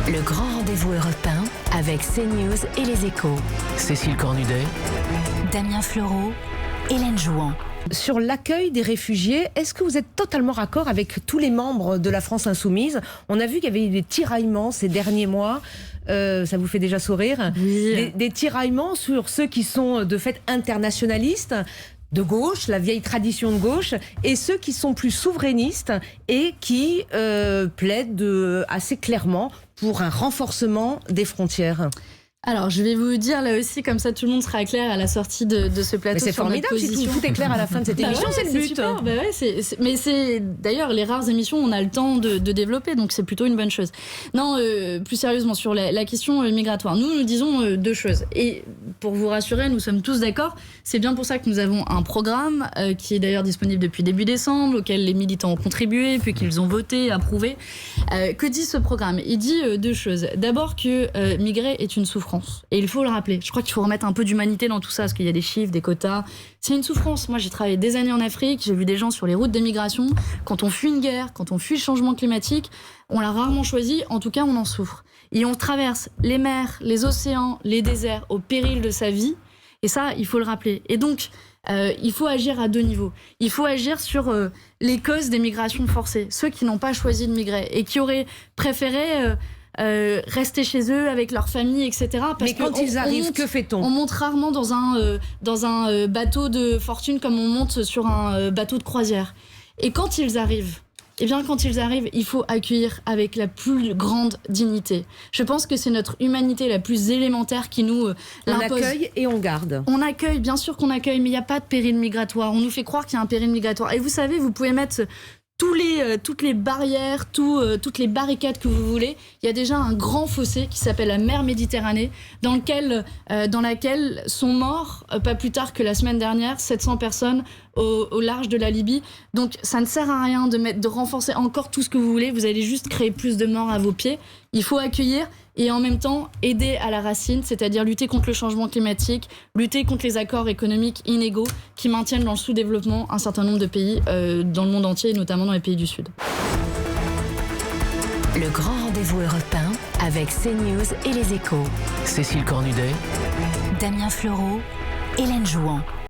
Le grand rendez-vous européen avec CNews et les Échos. Cécile Cornudet, Damien Fleureau, Hélène Jouan. Sur l'accueil des réfugiés, est-ce que vous êtes totalement raccord avec tous les membres de la France Insoumise? On a vu qu'il y avait eu des tiraillements ces derniers mois. Ça vous fait déjà sourire? Oui. Des tiraillements sur ceux qui sont de fait internationalistes, de gauche, la vieille tradition de gauche, et ceux qui sont plus souverainistes et qui plaident assez clairement pour un renforcement des frontières. Alors, je vais vous dire là aussi, comme ça tout le monde sera clair à la sortie de ce plateau. Mais c'est sur formidable notre si position. tout est clair à la fin de cette émission, ouais, c'est le but. Super, mais c'est d'ailleurs les rares émissions où on a le temps de développer, donc c'est plutôt une bonne chose. Non, plus sérieusement, sur la question migratoire, nous disons deux choses. Et pour vous rassurer, nous sommes tous d'accord. C'est bien pour ça que nous avons un programme qui est d'ailleurs disponible depuis début décembre, auquel les militants ont contribué, puis qu'ils ont voté, approuvé. Que dit ce programme? Il dit deux choses. D'abord que migrer est une souffrance. Et il faut le rappeler. Je crois qu'il faut remettre un peu d'humanité dans tout ça, parce qu'il y a des chiffres, des quotas. C'est une souffrance. Moi, j'ai travaillé des années en Afrique, j'ai vu des gens sur les routes d'émigration. Quand on fuit une guerre, quand on fuit le changement climatique, on l'a rarement choisi, en tout cas, on en souffre. Et on traverse les mers, les océans, les déserts au péril de sa vie. Et ça, il faut le rappeler. Et donc, il faut agir à deux niveaux. Il faut agir sur les causes des migrations forcées, ceux qui n'ont pas choisi de migrer et qui auraient préféré rester chez eux avec leur famille, etc. Parce mais quand ils arrivent, que fait-on? On monte rarement dans un bateau de fortune comme on monte sur un bateau de croisière. Et quand ils arrivent, il faut accueillir avec la plus grande dignité. Je pense que c'est notre humanité la plus élémentaire qui nous l'impose. On accueille et on garde. On accueille, bien sûr qu'on accueille, mais il n'y a pas de péril migratoire. On nous fait croire qu'il y a un péril migratoire. Et vous savez, vous pouvez mettre toutes les barrières, toutes les barricades que vous voulez. Il y a déjà un grand fossé qui s'appelle la mer Méditerranée, dans laquelle sont morts, pas plus tard que la semaine dernière, 700 personnes au large de la Libye. Donc ça ne sert à rien de renforcer encore tout ce que vous voulez. Vous allez juste créer plus de morts à vos pieds. Il faut accueillir et en même temps aider à la racine, c'est-à-dire lutter contre le changement climatique, lutter contre les accords économiques inégaux qui maintiennent dans le sous-développement un certain nombre de pays dans le monde entier, notamment dans les pays du Sud. Le grand rendez-vous européen avec CNews et les Échos. Cécile Cornudet, Damien Fleureau, Hélène Jouan.